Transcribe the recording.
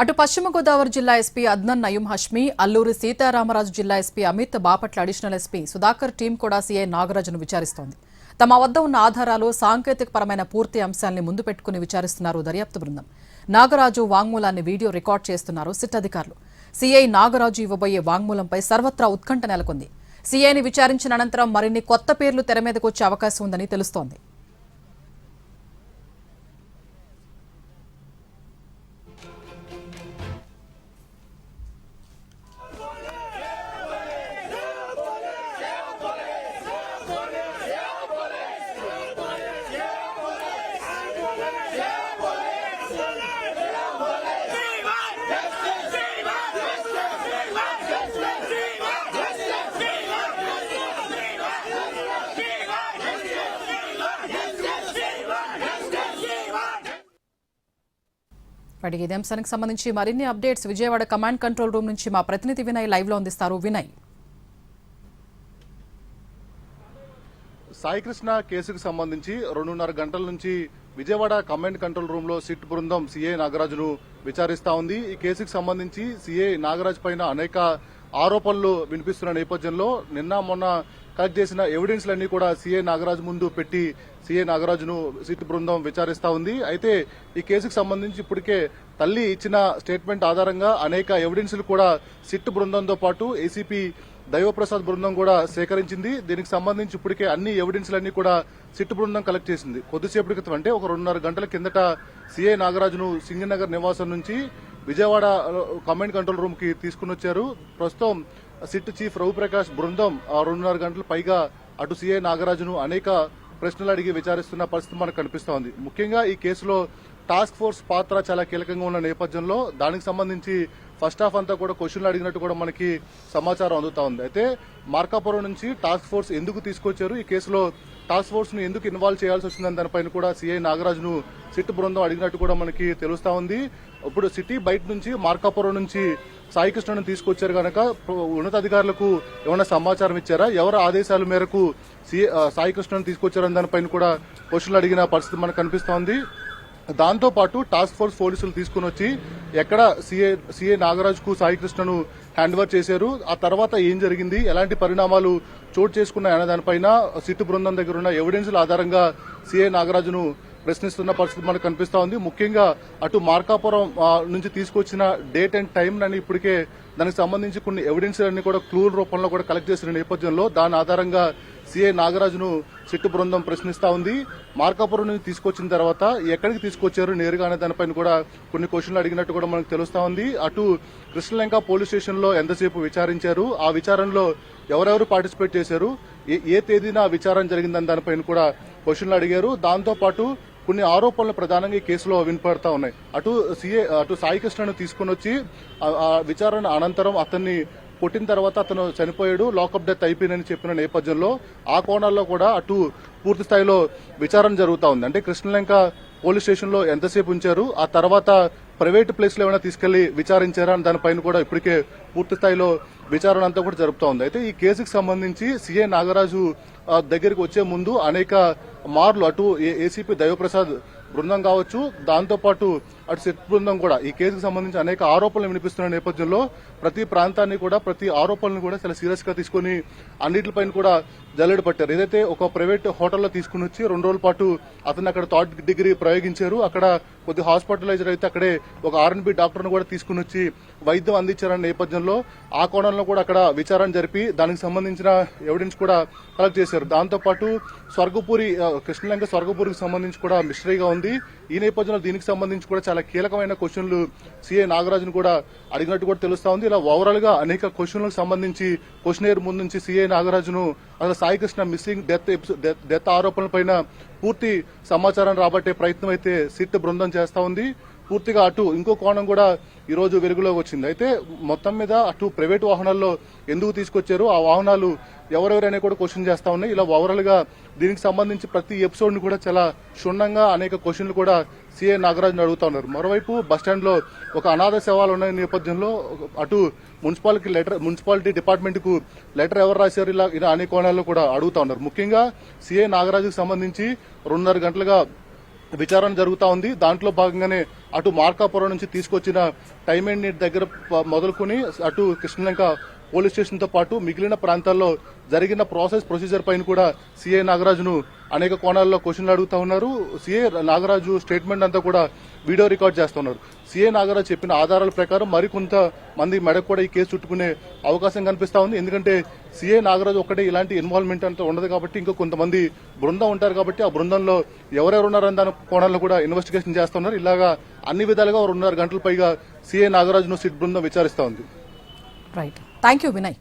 అటు పశ్చిమ గోదావరి జిల్లా ఎస్పీ అద్నన్ నయూం హష్మి, అల్లూరి సీతారామరాజు జిల్లా SP Amit Bapatla additional SP Sudhakar team కూడా సీఐ నాగరాజును విచారిస్తోంది. తమ వద్ద ఉన్న ఆధారాలు, సాంకేతికపరమైన పూర్తి అంశాల్ని ముందు పెట్టుకుని విచారిస్తున్నారు దర్యాప్తు బృందం. నాగరాజు వాంగ్మూలాన్ని వీడియో రికార్డ్ చేస్తున్నారు సిట్ అధికారులు. సీఐ నాగరాజు ఇవ్వబోయే వాంగ్మూలంపై సర్వత్రా ఉత్కంఠ నెలకొంది. సీఐని విచారించిన అనంతరం మరిన్ని కొత్త పేర్లు తెర మీదకు వచ్చే అవకాశం ఉందని తెలుస్తోంది. ఇదే అంశానికి సంబంధించి మరిన్ని updates Vijayawada command control room నుంచి మా ప్రతినిధి వినయ్ లైవ్ లో అందిస్తారు. వినయ్, సాయికృష్ణ కేసుకు సంబంధించి 2.5 గంటల నుంచి విజయవాడ కమాండ్ కంట్రోల్ రూమ్ లో సిట్ బృందం సీఐ నాగరాజును విచారిస్తా ఉంది. ఈ కేసుకు సంబంధించి సీఐ నాగరాజు పైన అనేక ఆరోపణలు వినిపిస్తున్న నేపథ్యంలో నిన్న మొన్న కలెక్ట్ చేసిన ఎవిడెన్స్లన్నీ కూడా సీఐ నాగరాజు ముందు పెట్టి సీఐ నాగరాజును సిట్ బృందం విచారిస్తా ఉంది. అయితే ఈ కేసుకు సంబంధించి ఇప్పటికే తల్లి ఇచ్చిన స్టేట్మెంట్ ఆధారంగా అనేక ఎవిడెన్స్లు కూడా సిట్ బృందంతో పాటు ఏసీపీ దైవప్రసాద్ బృందం కూడా సేకరించింది. దీనికి సంబంధించి ఇప్పటికే అన్ని ఎవిడెన్స్లన్నీ కూడా సిట్ బృందం కలెక్ట్ చేసింది. కొద్దిసేపటి క్రితం అంటే ఒక 2.5 గంటల కిందట సీఐ నాగరాజును సింగనగర్ నివాసం నుంచి విజయవాడ కమాండ్ కంట్రోల్ రూమ్ కి తీసుకుని వచ్చారు. ప్రస్తుతం సిట్ చీఫ్ రవిప్రకాష్ బృందం 2.5 గంటల పైగా అటు సీఐ నాగరాజును అనేక ప్రశ్నలు అడిగి విచారిస్తున్న పరిస్థితి మనకు కనిపిస్తా ఉంది. ముఖ్యంగా ఈ కేసులో టాస్క్ ఫోర్స్ పాత్ర చాలా కీలకంగా ఉన్న నేపథ్యంలో దానికి సంబంధించి ఫస్ట్ హాఫ్ అంతా కూడా క్వశ్చన్లు అడిగినట్టు కూడా మనకి సమాచారం అందుతా ఉంది. అయితే మార్కాపురం నుంచి టాస్క్ ఫోర్స్ ఎందుకు తీసుకొచ్చారు, ఈ కేసులో టాస్క్ ఫోర్స్ ను ఎందుకు ఇన్వాల్వ్ చేయాల్సి వచ్చిందని దానిపైన కూడా సీఐ నాగరాజును సిట్ బృందం అడిగినట్టు కూడా మనకి తెలుస్తా ఉంది. ఇప్పుడు సిటీ బయట నుంచి మార్కాపురం నుంచి సాయికృష్ణను తీసుకొచ్చారు కనుక ఉన్నతాధికారులకు ఏమైనా సమాచారం ఇచ్చారా, ఎవరి ఆదేశాల మేరకు సాయికృష్ణను తీసుకొచ్చారని దానిపైన కూడా క్వశ్చన్లు అడిగిన పరిస్థితి మనకు కనిపిస్తా ఉంది. దాంతో పాటు టాస్క్ ఫోర్స్ పోలీసులు తీసుకుని వచ్చి ఎక్కడ సీఐ నాగరాజుకు సాయికృష్ణను హ్యాండ్ ఓవర్ చేశారు, ఆ తర్వాత ఏం జరిగింది, ఎలాంటి పరిణామాలు చోటు చేసుకున్నాయన్న దానిపైన సిట్ బృందం దగ్గర ఉన్న ఎవిడెన్స్ల ఆధారంగా సీఐ నాగరాజును ప్రశ్నిస్తున్న పరిస్థితి మనకు కనిపిస్తా ఉంది. ముఖ్యంగా అటు మార్కాపురం నుంచి తీసుకొచ్చిన డేట్ అండ్ టైం అని ఇప్పటికే దానికి సంబంధించి కొన్ని ఎవిడెన్స్ అన్ని కూడా క్లూల రూపంలో కూడా కలెక్ట్ చేసిన నేపథ్యంలో దాని ఆధారంగా సీఐ నాగరాజును సిట్ బృందం ప్రశ్నిస్తా ఉంది. మార్కాపురం నుంచి తీసుకొచ్చిన తర్వాత ఎక్కడికి తీసుకొచ్చారు నేరుగా అనే దానిపైన కూడా కొన్ని క్వశ్చన్లు అడిగినట్టు కూడా మనకు తెలుస్తా ఉంది. అటు కృష్ణలంక పోలీస్ స్టేషన్ లో ఎంతసేపు విచారించారు, ఆ విచారణలో ఎవరెవరు పార్టిసిపేట్ చేశారు, ఏ తేదీన విచారణ జరిగిందని దానిపైన కూడా క్వశ్చన్లు అడిగారు. దాంతో పాటు కొన్ని ఆరోపణలు ప్రధానంగా ఈ కేసులో వినపడతా ఉన్నాయి. అటు సాయికృష్ణను తీసుకుని వచ్చి విచారణ అనంతరం అతన్ని కొట్టిన తర్వాత అతను చనిపోయాడు, లాకప్ డెత్ అయిపోయిందని చెప్పిన నేపథ్యంలో ఆ కోణాల్లో కూడా అటు పూర్తి స్థాయిలో విచారణ జరుగుతా ఉంది. అంటే కృష్ణలంక పోలీస్ స్టేషన్ లో ఎంతసేపు ఉంచారు, ఆ తర్వాత ప్రైవేట్ ప్లేస్ లో ఏమైనా తీసుకెళ్లి విచారించారా అని దానిపైన కూడా ఇప్పటికే పూర్తి స్థాయిలో విచారణ అంతా కూడా జరుపుతా ఉంది. అయితే ఈ కేసుకు సంబంధించి సీఐ నాగరాజు దగ్గరికి వచ్చే ముందు అనేక మార్లు అటు ఏసీపీ దైవప్రసాద్ బృందం కావచ్చు, దాంతోపాటు అటు సిట్ బృందం కూడా ఈ కేసుకు సంబంధించి అనేక ఆరోపణలు వినిపిస్తున్న నేపథ్యంలో ప్రతి ప్రాంతాన్ని కూడా ప్రతి ఆరోపణలను కూడా చాలా సీరియస్ గా తీసుకుని అన్నిటిపైన కూడా జల్లెడ పట్టారు. ఏదైతే ఒక ప్రైవేట్ హోటల్లో తీసుకుని వచ్చి 2 రోజుల పాటు అతను అక్కడ థర్డ్ డిగ్రీ ప్రయోగించారు, అక్కడ కొద్ది హాస్పిటలైజర్ అయితే అక్కడే ఒక R&B డాక్టర్ను కూడా తీసుకుని వచ్చి వైద్యం అందించారన్న నేపథ్యంలో ఆ కోణంలో కూడా అక్కడ విచారణ జరిపి దానికి సంబంధించిన ఎవిడెన్స్ కూడా కలెక్ట్ చేశారు. దాంతోపాటు స్వర్గపూరి కృష్ణలంక స్వర్గపూరికి సంబంధించి కూడా మిస్టరీగా ఉంది. ఈ నేపథ్యంలో దీనికి సంబంధించి కూడా చాలా కీలకమైన క్వశ్చన్లు సీఐ నాగరాజును కూడా అడిగినట్టు కూడా తెలుస్తా ఉంది. ఇలా ఓవరాల్ గా అనేక క్వశ్చన్లకు సంబంధించి క్వశ్చనేర్ ముందు నుంచి సీఐ నాగరాజును అసలు సాయికృష్ణ మిస్సింగ్ డెత్ ఆరోపణలపైన పూర్తి సమాచారం రాబట్టే ప్రయత్నం అయితే సిట్ బృందం చేస్తా ఉంది. పూర్తిగా అటు ఇంకో కోణం కూడా ఈ రోజు వెలుగులోకి వచ్చింది. అయితే మొత్తం మీద అటు ప్రైవేట్ వాహనాల్లో ఎందుకు తీసుకొచ్చారు, ఆ వాహనాలు ఎవరెవరైనా కూడా క్వశ్చన్ చేస్తా ఉన్నాయి. ఇలా ఓవరాల్ గా దీనికి సంబంధించి ప్రతి ఎపిసోడ్ ని కూడా చాలా క్షుణ్ణంగా అనేక క్వశ్చన్లు కూడా సీఐ నాగరాజును అడుగుతా ఉన్నారు. మరోవైపు బస్టాండ్ లో ఒక అనాథ శవాలు ఉన్న నేపథ్యంలో అటు మున్సిపాలిటీ డిపార్ట్మెంట్ కు లెటర్ ఎవరు రాశారు, ఇలా అనే కోణాల్లో కూడా అడుగుతా ఉన్నారు. ముఖ్యంగా సీఐ నాగరాజుకు సంబంధించి 2.5 గంటలుగా విచారణ జరుగుతా ఉంది. దాంట్లో భాగంగానే అటు మార్కాపురం నుంచి తీసుకొచ్చిన టైమ్ అండ్ నీట్ దగ్గర మొదలుకొని అటు కృష్ణలంక పోలీస్ స్టేషన్ తో పాటు మిగిలిన ప్రాంతాల్లో జరిగిన ప్రొసీజర్ పైన కూడా సిఐ నాగరాజును అనేక కోణాల్లో క్వశ్చన్లు అడుగుతా ఉన్నారు. సిఐ నాగరాజు స్టేట్మెంట్ అంతా కూడా వీడియో రికార్డ్ చేస్తున్నారు. సిఐ నాగరాజు చెప్పిన ఆధారాల ప్రకారం మరికొంత మంది మెడకు కూడా ఈ కేసు చుట్టుకునే అవకాశం కనిపిస్తా ఉంది. ఎందుకంటే సిఐ నాగరాజు ఒక్కటే ఇలాంటి ఇన్వాల్వ్మెంట్ అంతా ఉండదు కాబట్టి ఇంకా కొంతమంది బృందం ఉంటారు కాబట్టి ఆ బృందంలో ఎవరెవరు ఉన్నారని దాని కోణాల్లో కూడా ఇన్వెస్టిగేషన్ చేస్తున్నారు. ఇలాగా అన్ని విధాలుగా 2.5 గంటల పైగా సిఐ నాగరాజును సిట్ బృందం విచారిస్తా ఉంది. Right, thank you Vinay.